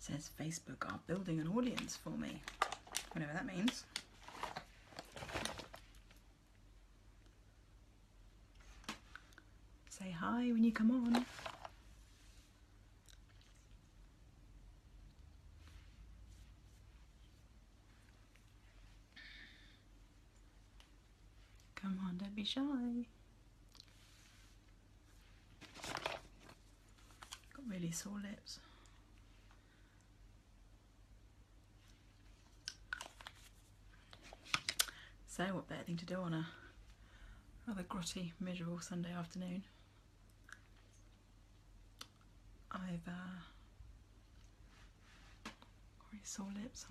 says Facebook are building an audience for me, whatever that means. Say hi when you come on. Come on, don't be shy. Got really sore lips. So what better thing to do on a rather grotty, miserable Sunday afternoon? I've already sore lips.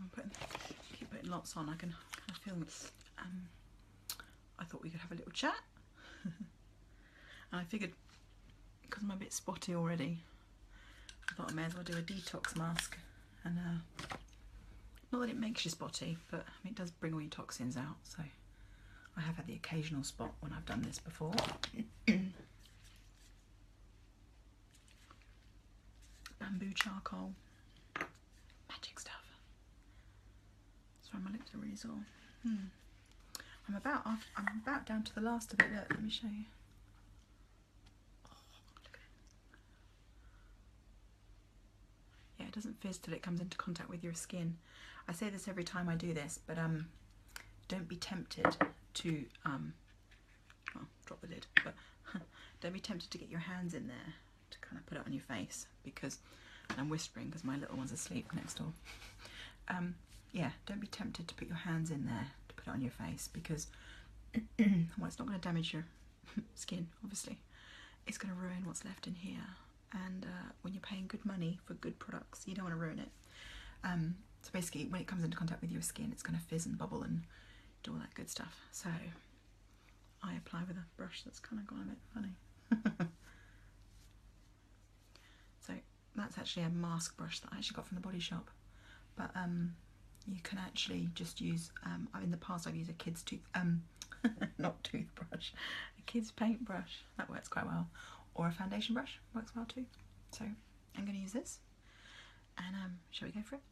Keep putting lots on. I can kind of feel it's. I thought we could have a little chat, and I figured because I'm a bit spotty already, I thought I may as well do a detox mask. And not that it makes you spotty, but I mean, it does bring all your toxins out. So I have had the occasional spot when I've done this before. Bamboo charcoal, magic stuff. Sorry, my lips are really sore. I'm about down to the last of it. Look, let me show you. Oh, look at it. Yeah, it doesn't fizz till it comes into contact with your skin. I say this every time I do this, but don't be tempted to well, drop the lid, but don't be tempted to get your hands in there to kind of put it on your face, because, and I'm whispering because my little one's asleep next door. Yeah, don't be tempted to put your hands in there to put it on your face, because well, it's not going to damage your skin, obviously. It's going to ruin what's left in here, and when you're paying good money for good products, you don't want to ruin it. So basically, when it comes into contact with your skin, it's going to fizz and bubble and do all that good stuff. So I apply with a brush that's kind of gone a bit funny. So that's actually a mask brush that I actually got from the Body Shop, but you can actually just use, in the past I've used a kid's not toothbrush, a kid's paintbrush. That works quite well. Or a foundation brush works well too. So I'm going to use this, and shall we go for it?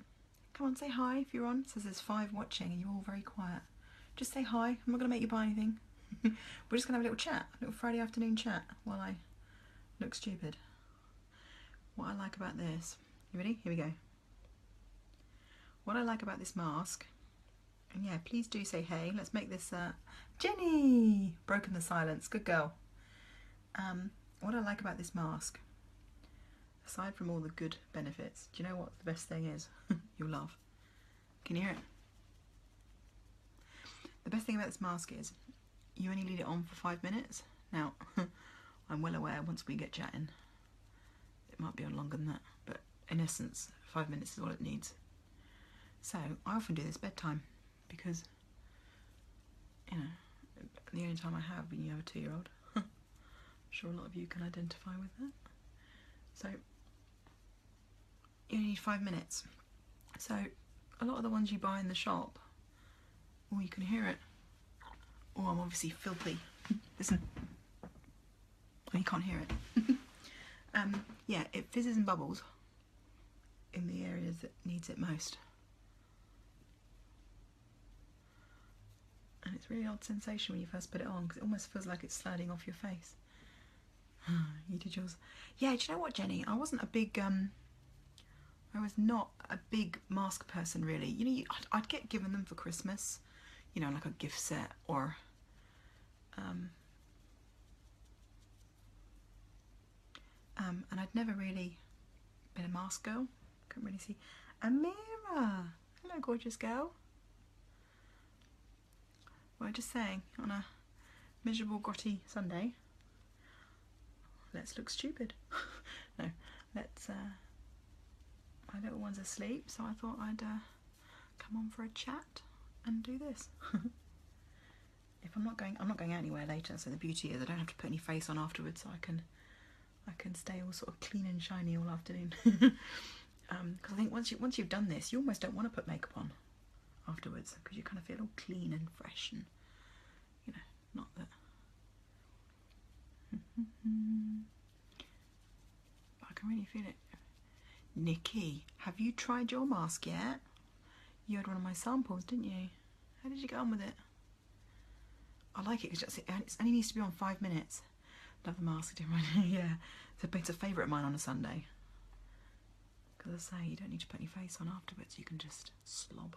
Come on, say hi if you're on. It says there's 5 watching and you're all very quiet. Just say hi. I'm not going to make you buy anything. We're just going to have a little chat, a little Friday afternoon chat while I look stupid. What I like about this, you ready? Here we go. What I like about this mask, and yeah, please do say hey. Let's make this, Jenny! Broken the silence, good girl. What I like about this mask, aside from all the good benefits, do you know what the best thing is? You'll love. Can you hear it? The best thing about this mask is you only leave it on for 5 minutes. Now, I'm well aware once we get chatting, it might be on longer than that, but in essence, 5 minutes is all it needs. So I often do this bedtime because, you know, the only time I have when you have a 2-year-old. I'm sure a lot of you can identify with that. So you only need 5 minutes. So a lot of the ones you buy in the shop, oh, you can hear it. Oh, I'm obviously filthy. Listen. Oh, you can't hear it. Yeah, it fizzes and bubbles in the areas that needs it most. And it's a really odd sensation when you first put it on, because it almost feels like it's sliding off your face. You did yours. Yeah, do you know what, Jenny? I wasn't a big, I was not a big mask person, really. You know, I'd get given them for Christmas, you know, like a gift set, or and I'd never really been a mask girl. Couldn't really see. Amira! Hello, gorgeous girl. Well, just saying, on a miserable, grotty Sunday, let's look stupid. No, let's, my little one's asleep, so I thought I'd come on for a chat and do this. If I'm not going out anywhere later, so the beauty is I don't have to put any face on afterwards, so I can stay all sort of clean and shiny all afternoon. Because I think once you've done this, you almost don't want to put makeup on afterwards, because you kind of feel all clean and fresh, and you know, not that. I can really feel it. Nikki, have you tried your mask yet? You had one of my samples, didn't you? How did you get on with it? I like it because it only needs to be on 5 minutes. Love the mask, I do mine. Yeah, it's a favourite of mine on a Sunday. Because I say, you don't need to put any face on afterwards, you can just slob.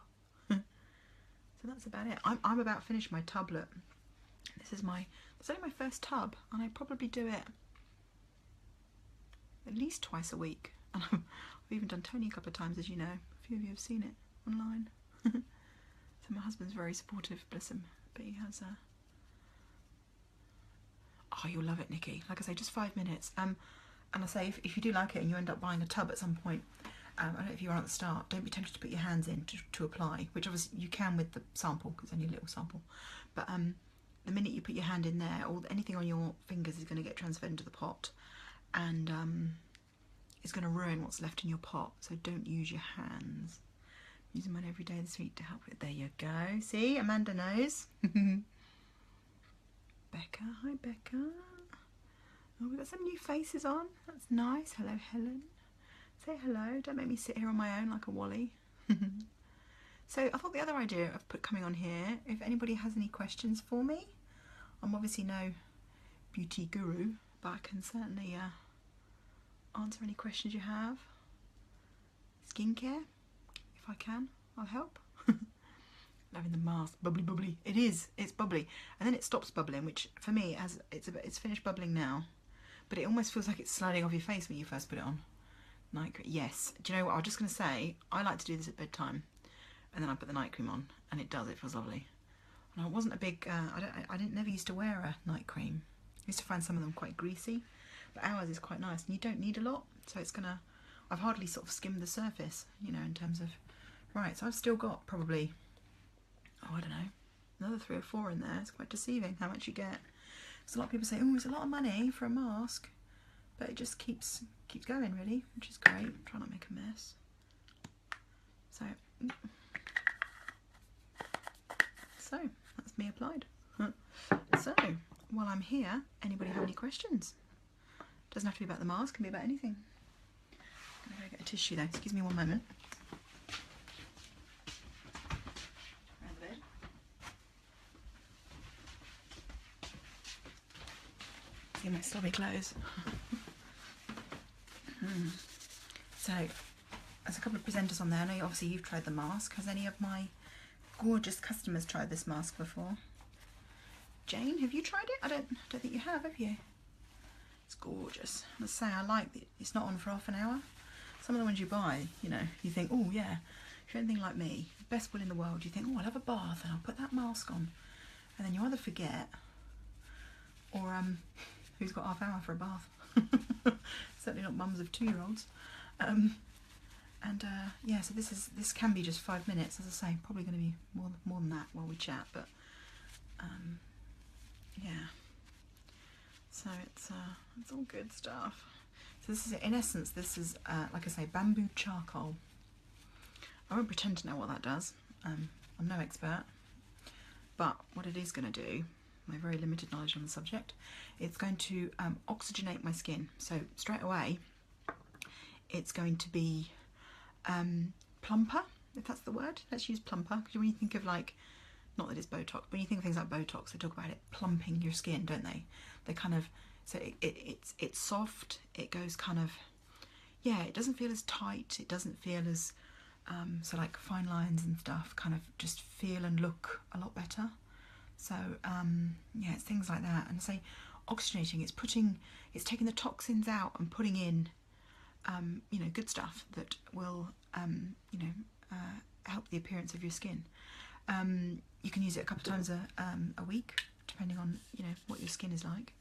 So that's about it. I'm about finished my tublet. This is it's only my first tub, and I probably do it at least twice a week. And I've even done Tony a couple of times, as you know. A few of you have seen it online. So my husband's very supportive, bless him. But he has oh, you'll love it, Nikki. Like I say, just 5 minutes. And I say, if you do like it and you end up buying a tub at some point, I don't know if you are at the start, don't be tempted to put your hands in to apply, which obviously you can with the sample, because it's only a little sample. But the minute you put your hand in there, anything on your fingers is going to get transferred into the pot, and it's going to ruin what's left in your pot. So don't use your hands. I'm using mine every day this week to help it. There you go. See, Amanda knows. Becca, hi Becca. Oh, we've got some new faces on. That's nice. Hello, Helen. Say hello. Don't make me sit here on my own like a Wally. So I thought the other idea of coming on here, if anybody has any questions for me, I'm obviously no beauty guru, but I can certainly answer any questions you have. Skincare, if I can, I'll help. Loving the mask, bubbly bubbly. It is, it's bubbly, and then it stops bubbling, which for me, it's finished bubbling now, but it almost feels like it's sliding off your face when you first put it on. Night cream, yes. Do you know what I was just going to say? I like to do this at bedtime, and then I put the night cream on, and it feels lovely. And I wasn't a big, I never used to wear a night cream. I used to find some of them quite greasy, but ours is quite nice, and you don't need a lot, so it's gonna, I've hardly sort of skimmed the surface, you know, in terms of, right, so I've still got probably, oh, I don't know, another 3 or 4 in there. It's quite deceiving how much you get. So a lot of people say, oh, it's a lot of money for a mask, but it just keeps going, really, which is great. Try not to make a mess. So that's me applied. So while I'm here, anybody have any questions? Doesn't have to be about the mask, can be about anything. I'm gonna go get a tissue though. Excuse me one moment. Around the bed. See my slobby clothes. So there's a couple of presenters on there. I know obviously you've tried the mask. Has any of my gorgeous customers tried this mask before? Jane, have you tried it? I don't think you have you? It's gorgeous. Let's say I like it. It's not on for half an hour. Some of the ones you buy, you know, you think, oh yeah, if you're anything like me, best will in the world, you think, oh, I'll have a bath and I'll put that mask on. And then you either forget, or who's got half hour for a bath? Certainly not mums of 2-year-olds. Yeah, so this can be just 5 minutes, as I say, probably going to be more than that while we chat, but yeah. So it's all good stuff. So this is, in essence, this is like I say, bamboo charcoal. I won't pretend to know what that does. I'm no expert, but what it is going to do, my very limited knowledge on the subject, it's going to oxygenate my skin. So straight away, it's going to be plumper, if that's the word. Let's use plumper, because when you think of, like, not that it's Botox, but when you think of things like Botox, they talk about it plumping your skin, don't they? They kind of, so it's soft, it goes kind of, yeah, it doesn't feel as tight, it doesn't feel as, so like fine lines and stuff kind of just feel and look a lot better. So yeah, it's things like that. And say oxygenating, it's taking the toxins out and putting in you know, good stuff that will you know, help the appearance of your skin. You can use it a couple of times a week, depending on, you know, what your skin is like.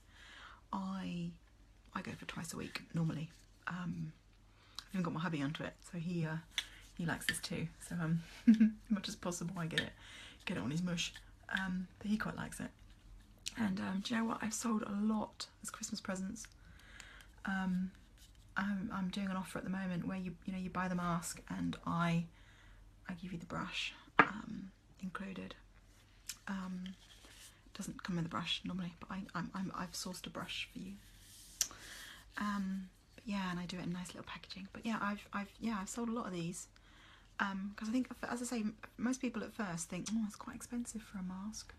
I go for twice a week normally. I've even got my hubby onto it, so he likes this too. So as much as possible, I get it on his mush. But he quite likes it. And do you know what? I've sold a lot as Christmas presents. I'm doing an offer at the moment where you know you buy the mask and I give you the brush included. Doesn't come with a brush normally, but I've sourced a brush for you. But yeah, and I do it in nice little packaging. But yeah, I've sold a lot of these. Because I think, as I say, most people at first think, oh, it's quite expensive for a mask.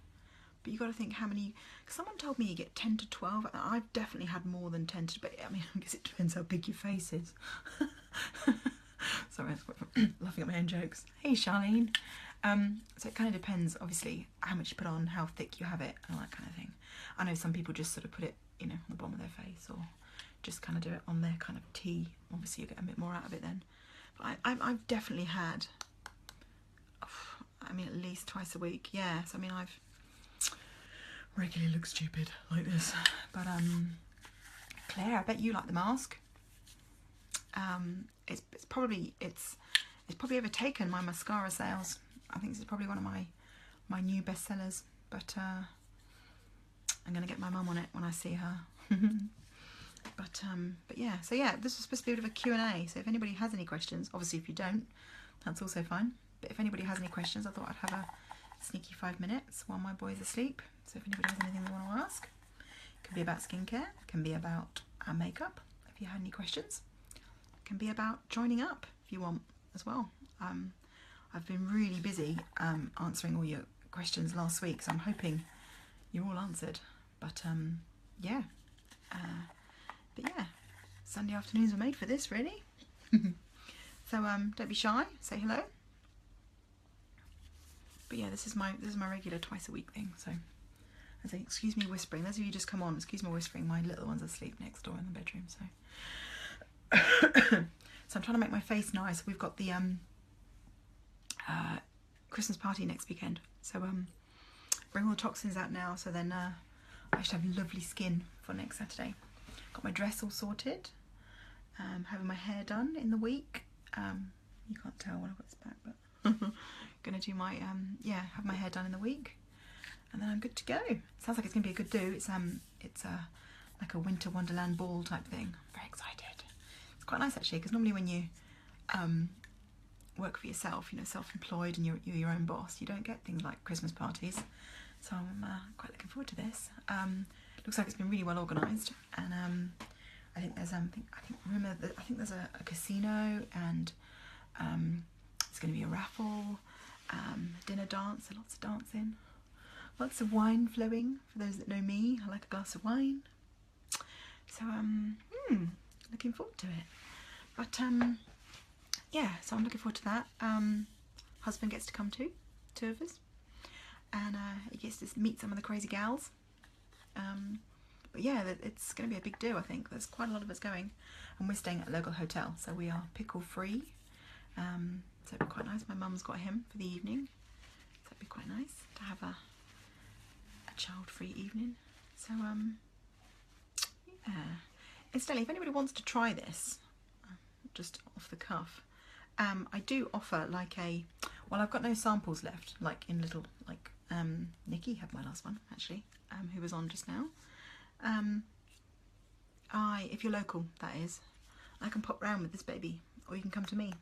But you got to think how many. Because someone told me you get 10 to 12. I've definitely had more than 10 to. But I mean, I guess it depends how big your face is. Sorry, I'm laughing at my own jokes. Hey, Charlene. So it kind of depends, obviously, how much you put on, how thick you have it, and all that kind of thing. I know some people just sort of put it, you know, on the bottom of their face, or just kind of do it on their kind of tea. Obviously, you get a bit more out of it then. But I've definitely had, I mean, at least twice a week. Yeah, so I mean, I've regularly look stupid like this. But Claire, I bet you like the mask. It's probably overtaken my mascara sales. I think this is probably one of my new bestsellers. But I'm gonna get my mum on it when I see her. But yeah, so yeah, this was supposed to be a bit of a Q&A. So if anybody has any questions, obviously if you don't, that's also fine. But if anybody has any questions, I thought I'd have a sneaky 5 minutes while my boy's asleep. So if anybody has anything they want to ask, it can be about skincare, it can be about makeup if you had any questions, it can be about joining up if you want as well. I've been really busy answering all your questions last week, so I'm hoping you're all answered. But yeah. But yeah, Sunday afternoons are made for this, really. So don't be shy, say hello. But yeah, this is my regular twice a week thing. So I say, excuse me whispering. Those of you just come on, excuse me whispering. My little one's asleep next door in the bedroom. So so I'm trying to make my face nice. We've got the Christmas party next weekend. So bring all the toxins out now. So then I should have lovely skin for next Saturday. Got my dress all sorted, having my hair done in the week. You can't tell when I've got this back, but gonna do my yeah, have my hair done in the week, and then I'm good to go. Sounds like it's gonna be a good do. It's like a winter wonderland ball type thing. I'm very excited. It's quite nice actually, because normally when you work for yourself, you know, self-employed, and you're your own boss, you don't get things like Christmas parties. So I'm quite looking forward to this. Looks like it's been really well organised, and I think there's I think there's a casino, and it's going to be a raffle, dinner dance, lots of dancing, lots of wine flowing. For those that know me, I like a glass of wine. So looking forward to it. But yeah, so I'm looking forward to that. Husband gets to come too, 2 of us, and he gets to meet some of the crazy gals. But yeah, it's going to be a big do. I think there's quite a lot of us going, and we're staying at a local hotel, so we are pickle free. So it'd be quite nice. My mum's got him for the evening, so it'd be quite nice to have a child-free evening. So yeah. Incidentally, if anybody wants to try this, just off the cuff, I do offer like well, I've got no samples left, like in little, like Nikki had my last one actually, who was on just now. If you're local, that is, I can pop round with this baby, or you can come to me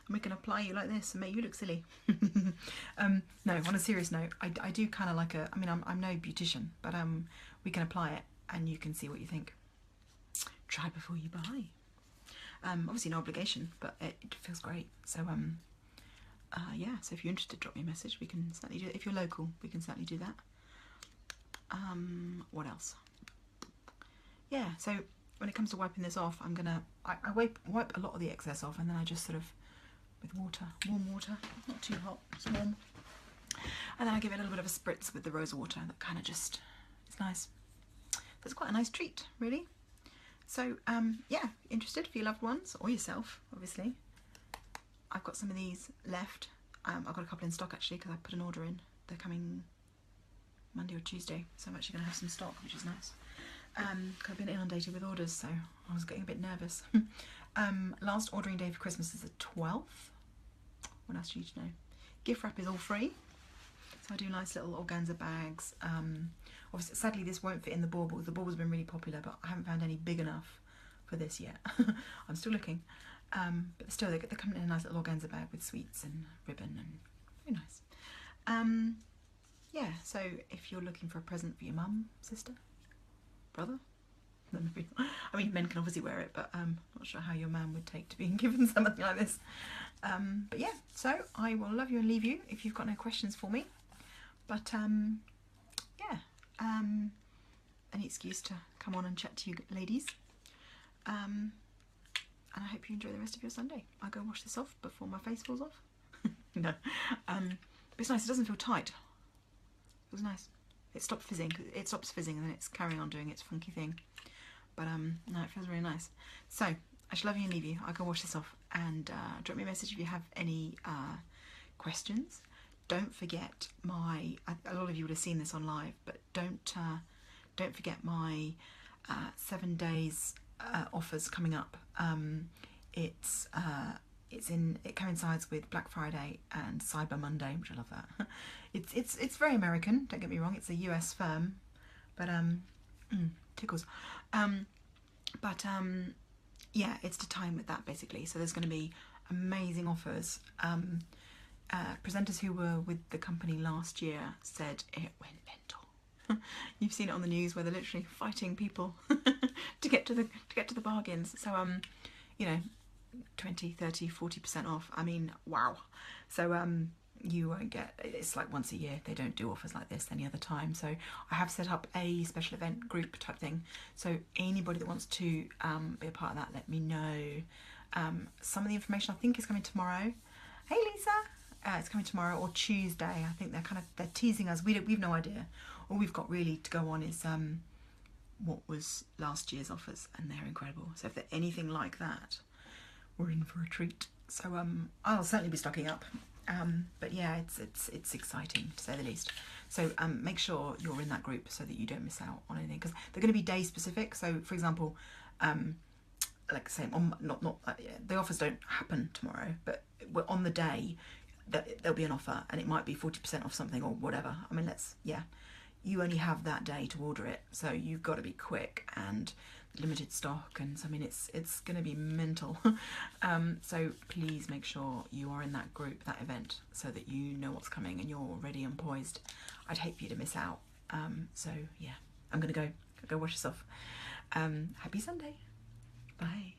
and we can apply you like this and make you look silly. No, on a serious note, I do kind of like I mean, I'm no beautician, but we can apply it and you can see what you think. Try before you buy. Obviously no obligation, but it feels great. So yeah, so if you're interested, drop me a message. We can certainly do it. If you're local, we can certainly do that. What else? Yeah, so when it comes to wiping this off, I wipe a lot of the excess off, and then I just sort of, with water, warm water, not too hot, it's warm, and then I give it a little bit of a spritz with the rose water. That kind of just, it's nice. So it's quite a nice treat, really. So yeah, interested for your loved ones or yourself, obviously. I've got some of these left. I've got a couple in stock actually, because I put an order in. They're coming Monday or Tuesday, so I'm actually going to have some stock, which is nice. I've been inundated with orders, so I was getting a bit nervous. Last ordering day for Christmas is the 12th. What else do you need to know? Gift wrap is all free, so I do nice little organza bags. Obviously, sadly, this won't fit in the bauble. The bauble's been really popular, but I haven't found any big enough for this yet. I'm still looking, but still, they're coming in a nice little organza bag with sweets and ribbon, and very nice. Yeah, so if you're looking for a present for your mum, sister, brother, I mean, men can obviously wear it, but not sure how your man would take to being given something like this. But yeah, so I will love you and leave you if you've got no questions for me. But yeah, any excuse to come on and chat to you ladies. And I hope you enjoy the rest of your Sunday. I'll go wash this off before my face falls off. No, but it's nice. It doesn't feel tight. It was nice. It stopped fizzing. It stops fizzing and then it's carrying on doing its funky thing. But no, it feels really nice. So I shall love you and leave you. I'll go wash this off, and drop me a message if you have any questions. Don't forget a lot of you would have seen this on live, but don't forget my 7 days offers coming up. It coincides with Black Friday and Cyber Monday, which I love that. It's very American, don't get me wrong. It's a US firm, but tickles. Yeah, it's to time with that basically. So there's going to be amazing offers. Presenters who were with the company last year said it went mental. You've seen it on the news where they're literally fighting people to get to the bargains. So you know, 20, 30, 40% off. I mean, wow. So you won't get, it's like once a year. They don't do offers like this any other time. So I have set up a special event group type thing. So anybody that wants to be a part of that, let me know. Some of the information I think is coming tomorrow. Hey Lisa, it's coming tomorrow or Tuesday. I think they're teasing us. We've no idea. All we've got really to go on is what was last year's offers, and they're incredible. So if they're anything like that, we're in for a treat. So I'll certainly be stocking up. But yeah, it's exciting to say the least. So make sure you're in that group so that you don't miss out on anything, because they're going to be day specific. So for example, like I say, the offers don't happen tomorrow, but on the day there'll be an offer, and it might be 40% off something or whatever. I mean, you only have that day to order it, so you've got to be quick, and limited stock, and so, I mean, it's going to be mental. So please make sure you are in that group, that event, so that you know what's coming and you're ready and poised. I'd hate for you to miss out. So yeah, I'm gonna go wash this off. Happy Sunday. Bye.